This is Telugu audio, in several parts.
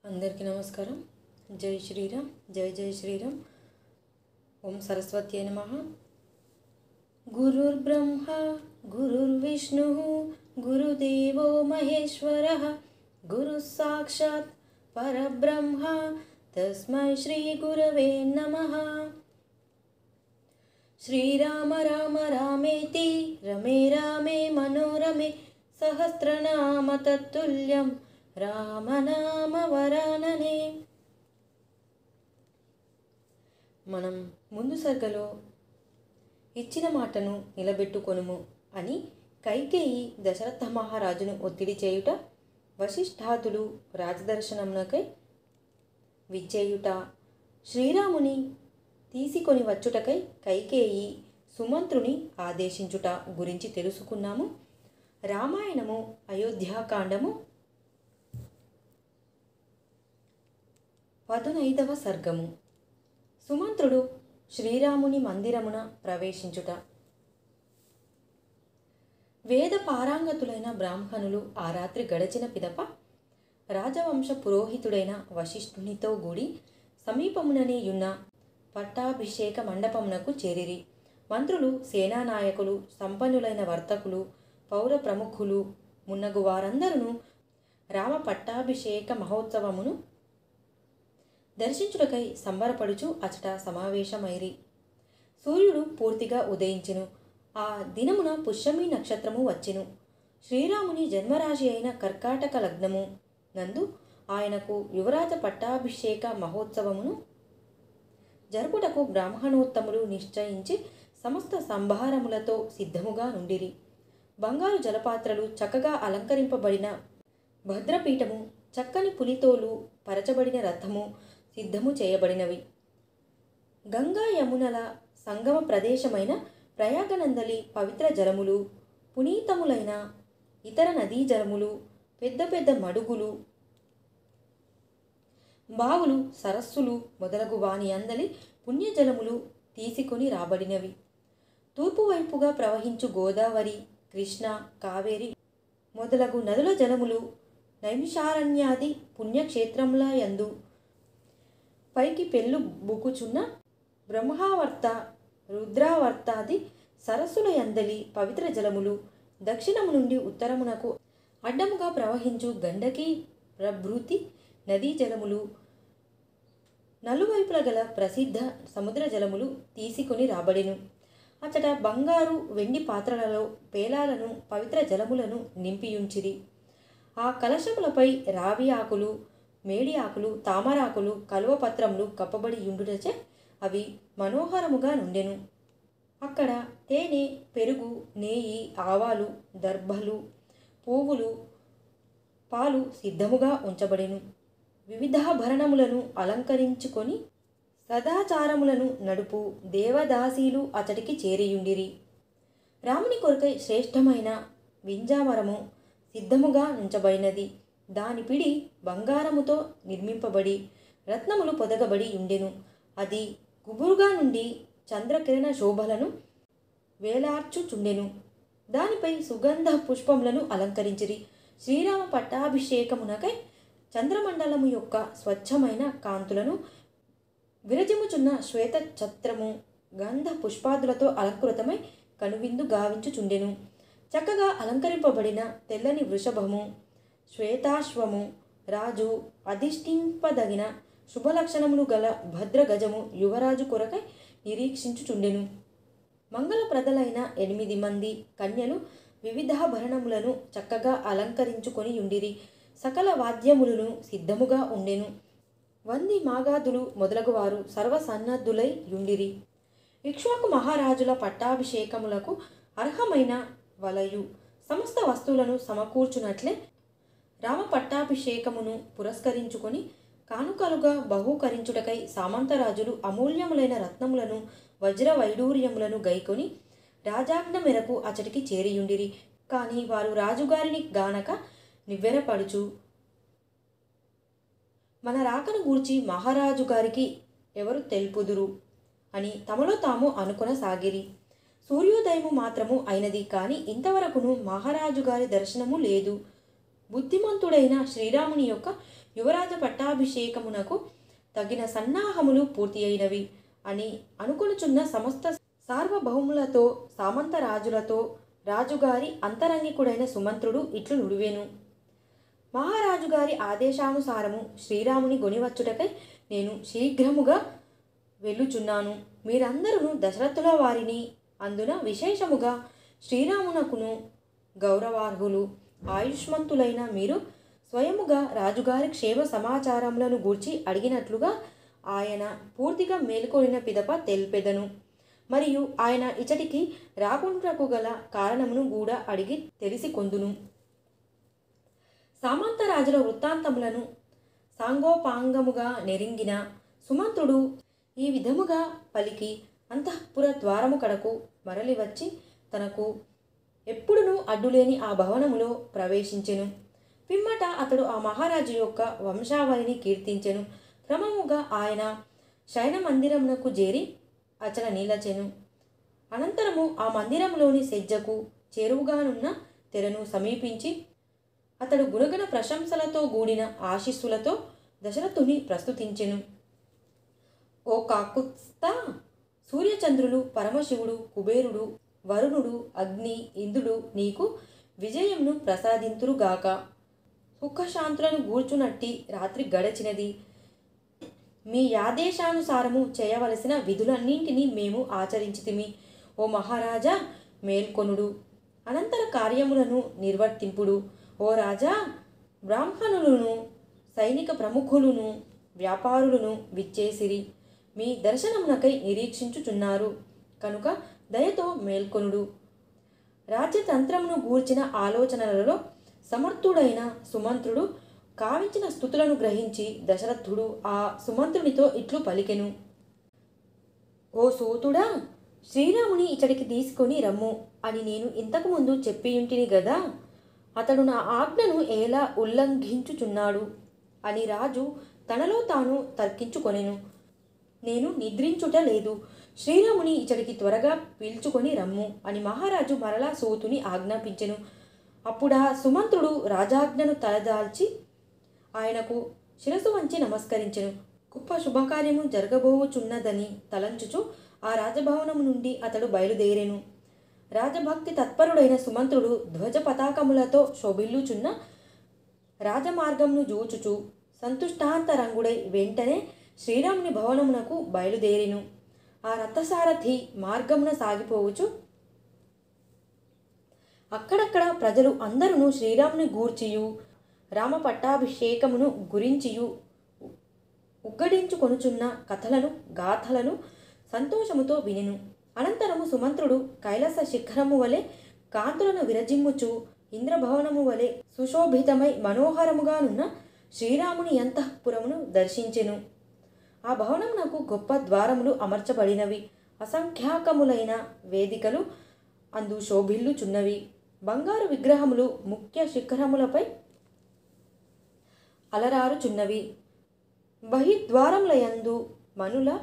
అందరికీ నమస్కారం. జై శ్రీరామ్, జై జై శ్రీరామ్. ఓం సరస్వత్యై నమః. గురుర్బ్రహ్మ గురుర్విష్ణు గురుదేవో మహేశ్వరః గురు సాక్షాత్ పరబ్రహ్మ తస్మై శ్రీ గురవే నమః. శ్రీరామ రామ రామేతి రమే రామే మనోరమే సహస్రనామ తత్తుల్యం రామనామ వరాననే. మనం ముందు సర్గలో ఇచ్చిన మాటను నిలబెట్టుకొనుము అని కైకేయి దశరథ మహారాజును ఒత్తిడి చేయుట, వశిష్ఠాదులు రాజదర్శనమునకై విచ్చేయుట, శ్రీరాముని తీసుకొని వచ్చుటకై కైకేయి సుమంత్రుని ఆదేశించుట గురించి తెలుసుకున్నాము. రామాయణము అయోధ్యాకాండము 15వ సర్గము. సుమంత్రుడు శ్రీరాముని మందిరమున ప్రవేశించుట. వేద పారాంగతులైన బ్రాహ్మణులు ఆ రాత్రి గడచిన పిదప రాజవంశ పురోహితుడైన వశిష్ఠునితో కూడి సమీపముననే యున్న పట్టాభిషేక మండపమునకు చేరిరి. మంత్రులు, సేనానాయకులు, సంపన్నులైన వర్తకులు, పౌర ప్రముఖులు మున్నగు వారందరూ రామ పట్టాభిషేక మహోత్సవమును దర్శించుటకై సంబరపడుచు అచట సమావేశమైరి. సూర్యుడు పూర్తిగా ఉదయించెను. ఆ దినమున పుష్యమి నక్షత్రము వచ్చెను. శ్రీరాముని జన్మరాశి అయిన కర్కాటక లగ్నము నందు ఆయనకు యువరాజ పట్టాభిషేక మహోత్సవమును జరుపుటకు బ్రాహ్మణోత్తములు నిశ్చయించి సమస్త సంభారములతో సిద్ధముగా నుండిరి. బంగారు జలపాత్రలు, చక్కగా అలంకరింపబడిన భద్రపీఠము, చక్కని పులితోలు పరచబడిన రథము సిద్ధము చేయబడినవి. గంగా యమునల సంగమ ప్రదేశమైన ప్రయాగనందలి పవిత్ర జలములు, పునీతములైన ఇతర నదీ జలములు, పెద్ద పెద్ద మడుగులు, బావులు, సరస్సులు మొదలగు వాని అందలి పుణ్యజలములు తీసుకొని రాబడినవి. తూర్పు వైపుగా ప్రవహించు గోదావరి, కృష్ణ, కావేరి మొదలగు నదుల జలములు నైమిషారణ్యాది పుణ్యక్షేత్రముల యందు పైకి పెళ్ళు బుకుచున్న బ్రహ్మావర్త, రుద్రావర్తాది సరస్సుల యందలి పవిత్ర జలములు, దక్షిణము నుండి ఉత్తరమునకు అడ్డముగా ప్రవహించు గండకీ ప్రభృతి నదీ జలములు, నలువైపుల గల ప్రసిద్ధ సముద్ర జలములు తీసుకొని రాబడెను. అచట బంగారు, వెండి పాత్రలలో పేలాలను, పవిత్ర జలములను నింపియుంచిరి. ఆ కలశములపై రావి ఆకులు, మేడి ఆకులు, తామరాకులు, కలువపత్రములు కప్పబడి యుండుటచే అవి మనోహరముగా నుండెను. అక్కడ తేనె, పెరుగు, నెయ్యి, ఆవాలు, దర్భలు, పువ్వులు, పాలు సిద్ధముగా ఉంచబడెను. వివిధాభరణములను అలంకరించుకొని సదాచారములను నడుపు దేవదాసీలు అతడికి చేరియుండిరి. రాముని కొరకై శ్రేష్టమైన వింజామరము సిద్ధముగా ఉంచబడినది. దాని పిడి బంగారముతో నిర్మింపబడి రత్నములు పొదగబడి ఉండెను. అది గుబురుగా నుండి చంద్రకిరణ శోభలను వేలార్చుచుండెను. దానిపై సుగంధ పుష్పములను అలంకరించిరి. శ్రీరామ పట్టాభిషేకమునకై చంద్రమండలము యొక్క స్వచ్ఛమైన కాంతులను విరజిముచున్న శ్వేత ఛత్రము గంధ పుష్పాదులతో అలంకృతమై కనువిందు గావించుచుండెను. చక్కగా అలంకరింపబడిన తెల్లని వృషభము, శ్వేతాశ్వము, రాజు అధిష్ఠింపదగిన శుభలక్షణములు గల భద్రగజము యువరాజు కొరకై నిరీక్షించుచుండెను. మంగళప్రదలైన 8 మంది కన్యలు వివిధాభరణములను చక్కగా అలంకరించుకొని యుండిరి. సకల వాద్యములను సిద్ధముగా ఉండెను. వంది మాగాదులు మొదలగు వారు సర్వసన్నద్ధులై యుండిరి. ఇక్ష్వాకు మహారాజుల పట్టాభిషేకములకు అర్హమైన వలయు సమస్త వస్తువులను సమకూర్చునట్లే రామ పట్టాభిషేకమును పురస్కరించుకొని కానుకలుగా బహూకరించుటకై సామంతరాజులు అమూల్యములైన రత్నములను, వజ్ర వైడూర్యములను గైకొని రాజాజ్ఞ మేరకు అచటికి చేరియుండిరి. కానీ వారు రాజుగారిని గానక నివ్వెరపడుచు మన రాకను గూర్చి మహారాజు గారికి ఎవరు తెలుపుదురు అని తమలో తాము అనుకొనసాగిరి. సూర్యోదయము మాత్రము అయినది కానీ ఇంతవరకును మహారాజు గారి దర్శనము లేదు. బుద్ధిమంతుడైన శ్రీరాముని యొక్క యువరాజ పట్టాభిషేకమునకు తగిన సన్నాహములు పూర్తి అయినవి అని అనుకొనుచున్న సమస్త సార్వభౌములతో సామంత రాజులతో రాజుగారి అంతరంగికుడైన సుమంత్రుడు ఇట్లు నుడివెను. మహారాజుగారి ఆదేశానుసారము శ్రీరాముని గొనివచ్చుటకై నేను శీఘ్రముగా వెళ్ళుచున్నాను. మీరందరూ దశరథుల వారిని, అందున విశేషముగా శ్రీరామునకును గౌరవార్హులు, ఆయుష్మంతులైన మీరు స్వయముగా రాజుగారి క్షేమ సమాచారములను గూర్చి అడిగినట్లుగా ఆయన పూర్తిగా మేల్కొనిన పిదప తెలిపెదను. మరియు ఆయన ఇచటికి రాకుండాకు గల కారణమును కూడా అడిగి తెలిసి కొందును. సామంతరాజుల వృత్తాంతములను సాంగోపాంగముగా నెరింగిన సుమంత్రుడు ఈ విధముగా పలికి అంతఃపుర ద్వారము కడకు మరలి వచ్చి తనకు ఎప్పుడునూ అడ్డులేని ఆ భవనములో ప్రవేశించెను. పిమ్మట అతడు ఆ మహారాజు యొక్క వంశావళిని కీర్తించెను. క్రమముగా ఆయన శయన మందిరమునకు చేరి అచల నిలచెను. అనంతరము ఆ మందిరంలోని సెజ్జకు చేరువుగానున్న తెరను సమీపించి అతడు గుణగణ ప్రశంసలతో కూడిన ఆశీస్సులతో దశరథుని ప్రస్తుతించెను. ఓ కాకుత్స్థ, సూర్యచంద్రులు, పరమశివుడు, కుబేరుడు, వరుణుడు, అగ్ని, ఇంద్రుడు నీకు విజయంను ప్రసాదింతురుగాక. సుఖశాంతులను గూర్చునట్టి రాత్రి గడచినది. మీ ఆదేశానుసారము చేయవలసిన విధులన్నింటినీ మేము ఆచరించితిమి. ఓ మహారాజా, మేల్కొనుడు, అనంతర కార్యములను నిర్వర్తింపుడు. ఓ రాజా, బ్రాహ్మణులను, సైనిక ప్రముఖులను, వ్యాపారులను విచ్చేసిరి. మీ దర్శనమునకై నిరీక్షించుచున్నారు కనుక దయతో మేల్కొనుడు. రాజ్యతంత్రమును గూర్చిన ఆలోచనలలో సమర్థుడైన సుమంత్రుడు కావించిన స్థుతులను గ్రహించి దశరథుడు ఆ సుమంత్రునితో ఇట్లు పలికెను. ఓ సూతుడా, శ్రీరాముని ఇచ్చడికి తీసుకొని రమ్ము అని నేను ఇంతకుముందు చెప్పియుంటిని గదా. అతడు నా ఆజ్ఞను ఎలా ఉల్లంఘించుచున్నాడు అని రాజు తనలో తాను తర్కించుకొనెను. నేను నిద్రించుట లేదు. శ్రీరాముని ఇచ్చడికి త్వరగా పీల్చుకొని రమ్ము అని మహారాజు మరలా సూతుని ఆజ్ఞాపించెను. అప్పుడా సుమంత్రుడు రాజాజ్ఞను తలదాల్చి ఆయనకు శిరసు వంచి నమస్కరించెను. గొప్ప శుభకార్యము జరగబోవుచున్నదని తలంచుచు ఆ రాజభవనము నుండి అతడు బయలుదేరెను. రాజభక్తి తత్పరుడైన సుమంత్రుడు ధ్వజ పతాకములతో శోభిల్లుచున్న రాజమార్గమును జూచుచు సంతుష్టాంతరంగుడై వెంటనే శ్రీరాముని భవనమునకు బయలుదేరెను. ఆ రథసారథి మార్గమున సాగిపోవచ్చు అక్కడక్కడ ప్రజలు అందరూ శ్రీరాముని గూర్చియు రామ పట్టాభిషేకమును గురించియు ఉగ్గడించుకొనుచున్న కథలను గాథలను సంతోషముతో వినెను. అనంతరము సుమంత్రుడు కైలాస శిఖరము వలె కాంతులను విరజిమ్ముచు ఇంద్రభవనము వలె సుశోభితమై మనోహరముగానున్న శ్రీరాముని అంతఃపురమును దర్శించెను. ఆ భవనమునకు గొప్ప ద్వారములు అమర్చబడినవి. అసంఖ్యాకములైన వేదికలు అందు శోభిల్లుచున్నవి. బంగారు విగ్రహములు ముఖ్య శిఖరములపై అలరారుచున్నవి. బహిద్వారములయందు మనుల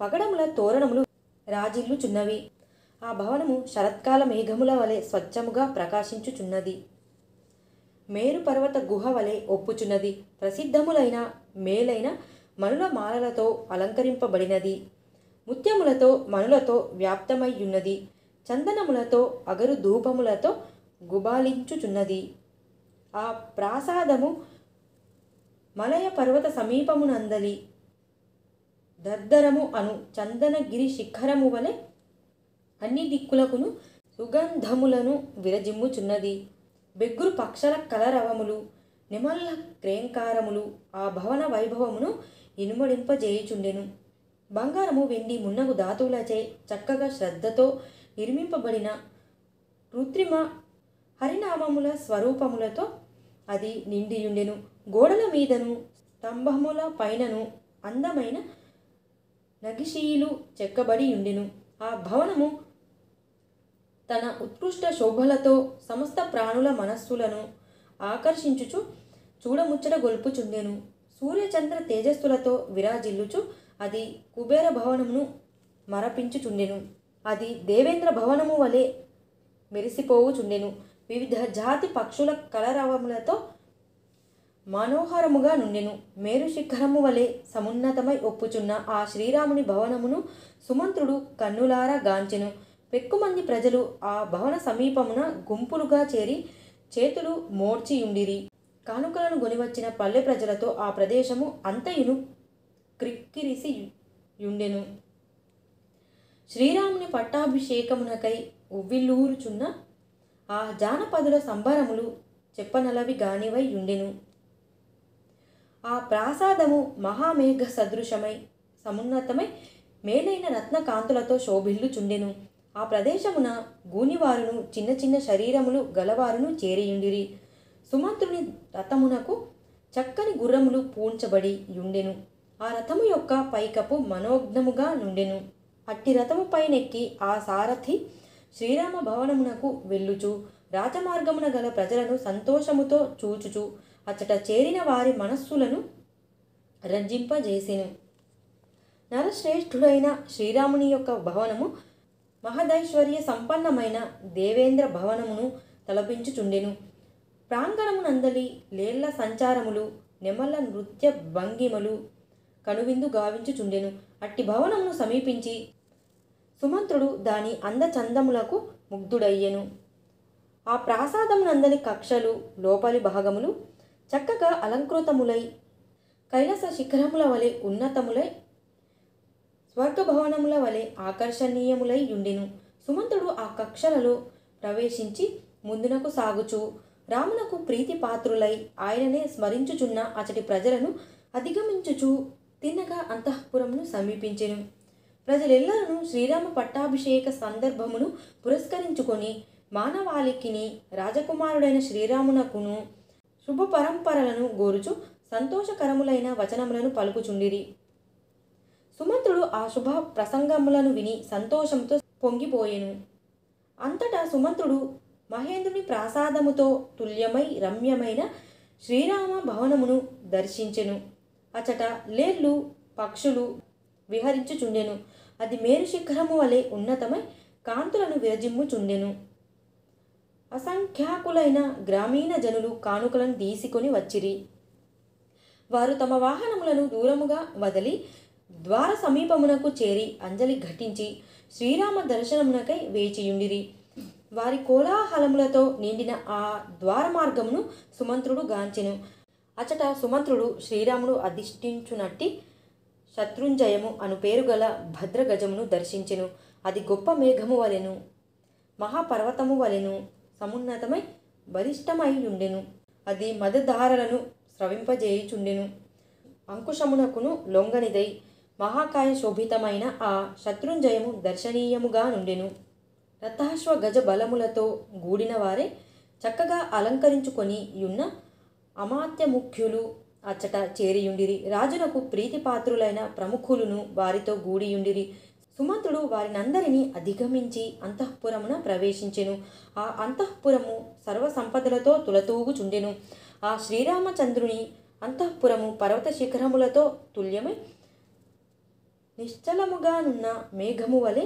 పగడముల తోరణములు రాజిల్లుచున్నవి. ఆ భవనము శరత్కాల మేఘముల వలె స్వచ్ఛముగా ప్రకాశించుచున్నది. మేరు పర్వత గుహ వలె ఒప్పుచున్నది. ప్రసిద్ధములైన మేలైన మనుల మాలలతో అలంకరింపబడినది. ముత్యములతో మనులతో వ్యాప్తమయ్యున్నది. చందనములతో అగరు ధూపములతో గుబాలించుచున్నది. ఆ ప్రాసాదము మలయ పర్వత సమీపమునందలి దర్దరము అను చందనగిరి శిఖరము వలె అన్ని దిక్కులకును సుగంధములను విరజిమ్ముచున్నది. బెగ్గురు పక్షల కలరవములు, నిమల్ల క్రేంకారములు ఆ భవన వైభవమును ఇనుమడింపజేయుచుండెను. బంగారము, వెండి, మున్నగు ధాతువులచే చక్కగా శ్రద్ధతో నిర్మింపబడిన కృత్రిమ హరినామముల స్వరూపములతో అది నిండియుండెను. గోడల మీదను స్తంభముల పైనను అందమైన నగిశీలు చెక్కబడి ఉండెను. ఆ భవనము తన ఉత్కృష్ట శోభలతో సమస్త ప్రాణుల మనస్సులను ఆకర్షించుచు చూడముచ్చట గొల్పుచుండెను. సూర్యచంద్ర తేజస్సులతో విరాజిల్లుచు అది కుబేర భవనమును మరపించుచుండెను. అది దేవేంద్ర భవనము వలె మెరిసిపోవుచుండెను. వివిధ జాతి పక్షుల కలరవములతో మనోహరముగా నుండెను. మేరు శిఖరము వలె సమున్నతమై ఒప్పుచున్న ఆ శ్రీరాముని భవనమును సుమంత్రుడు కన్నులారా గాంచెను. పెక్కుమంది ప్రజలు ఆ భవన సమీపమున గుంపులుగా చేరి చేతులు మోడ్చియుండిరి. కానుకలను గొనివచ్చిన పల్లె ప్రజలతో ఆ ప్రదేశము అంతయును క్రిక్కిరిసి యుండెను. శ్రీరాముని పట్టాభిషేకమునకై ఉవ్విల్లూరుచున్న ఆ జానపదుల సంబరములు చెప్పనలవి గానివై యుండెను. ఆ ప్రాసాదము మహామేఘ సదృశమై సమున్నతమై మేలైన రత్నకాంతులతో శోభిల్లుచుండెను. ఆ ప్రదేశమున గూనివారును చిన్న చిన్న శరీరములు గలవారును చేరియుండిరి. సుమంత్రుని రథమునకు చక్కని గుర్రములు పూంచబడి యుండెను. ఆ రథము యొక్క పైకప్పు మనోజ్ఞముగా నుండెను. అట్టి రథము పైనెక్కి ఆ సారథి శ్రీరామ భవనమునకు వెళ్ళుచు రాజమార్గమున గల ప్రజలను సంతోషముతో చూచుచు అచ్చట చేరిన వారి మనస్సులను రంజింపజేసెను. నరశ్రేష్ఠుడైన శ్రీరాముని యొక్క భవనము మహదైశ్వర్య సంపన్నమైన దేవేంద్ర భవనమును తలపించుచుండెను. ప్రాంగణమునందలి లేళ్ల సంచారములు నెమల నృత్య భంగిమలు కనువిందు గావించుచుండెను. అట్టి భవనమును సమీపించి సుమంత్రుడు దాని అందచందములకు ముగ్ధుడయ్యెను. ఆ ప్రాసాదమునందలి కక్షలు లోపలి భాగములు చక్కగా అలంకృతములై కైలాస శిఖరముల వలె ఉన్నతములై స్వర్గభవనముల వలె ఆకర్షణీయములై యుండెను. సుమంత్రుడు ఆ కక్షలలో ప్రవేశించి ముందునకు సాగుచు రామునకు ప్రీతి పాత్రులై ఆయననే స్మరించుచున్న అచటి ప్రజలను అధిగమించుచు తిన్నగా అంతఃపురమును సమీపించెను. ప్రజలెల్లరూ శ్రీరామ పట్టాభిషేక సందర్భమును పురస్కరించుకొని మానవాళికిని రాజకుమారుడైన శ్రీరామునకును శుభ పరంపరలను గోరుచు సంతోషకరములైన వచనములను పలుకుచుండిరి. సుమంత్రుడు ఆ శుభ ప్రసంగములను విని సంతోషంతో పొంగిపోయెను. అంతటా సుమంత్రుడు మహేంద్రుని ప్రాసాదముతో తుల్యమై రమ్యమైన శ్రీరామ భవనమును దర్శించెను. అచట లేళ్ళు పక్షులు విహరించుచుండెను. అది మేరు శిఖరము వలె ఉన్నతమై కాంతులను విరజిమ్ముచుండెను. అసంఖ్యాకులైన గ్రామీణ జనులు కానుకలను తీసుకొని వచ్చిరి. వారు తమ వాహనములను దూరముగా వదిలి ద్వార సమీపమునకు చేరి అంజలి ఘటించి శ్రీరామ దర్శనమునకై వేచియుండిరి. వారి కోలాహలములతో నిండిన ఆ ద్వార మార్గమును సుమంత్రుడు గాంచెను. అచట సుమంత్రుడు శ్రీరాముడు అధిష్ఠించునట్టి శత్రుంజయము అను పేరు గల భద్రగజమును దర్శించెను. అది గొప్ప మేఘము వలెను మహాపర్వతము వలెను సమున్నతమై బలిష్టమై ఉండెను. అది మదధారలను స్రవింపజేయుచుండెను. అంకుశమునకును లొంగనిదై మహాకాయ శోభితమైన ఆ శత్రుంజయము దర్శనీయముగా నుండెను. రథాశ్వ గజ బలములతో గూడిన వారే చక్కగా అలంకరించుకొని యున్న అమాత్య ముఖ్యులు అచ్చట చేరియుండిరి. రాజునకు ప్రీతిపాత్రులైన ప్రముఖులను వారితో గూడియుండిరి. సుమంత్రుడు వారినందరినీ అధిగమించి అంతఃపురమున ప్రవేశించెను. ఆ అంతఃపురము సర్వసంపదలతో తులతూగుచుండెను. ఆ శ్రీరామచంద్రుని అంతఃపురము పర్వత శిఖరములతో తుల్యమై నిశ్చలముగానున్న మేఘము వలె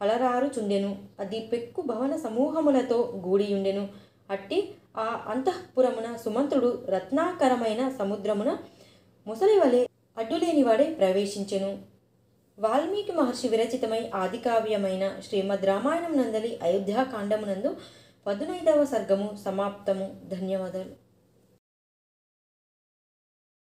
అలరారుచుండెను. అది పెక్కు భవన సమూహములతో గూడియుండెను. అట్టి ఆ అంతఃపురమున సుమంత్రుడు రత్నాకరమైన సముద్రమున ముసలి వలె అడ్డులేనివాడే ప్రవేశించెను. వాల్మీకి మహర్షి విరచితమై ఆదికావ్యమైన శ్రీమద్ రామాయణం నందలి అయోధ్యాకాండమునందు 15వ సర్గము సమాప్తము. ధన్యవాదాలు.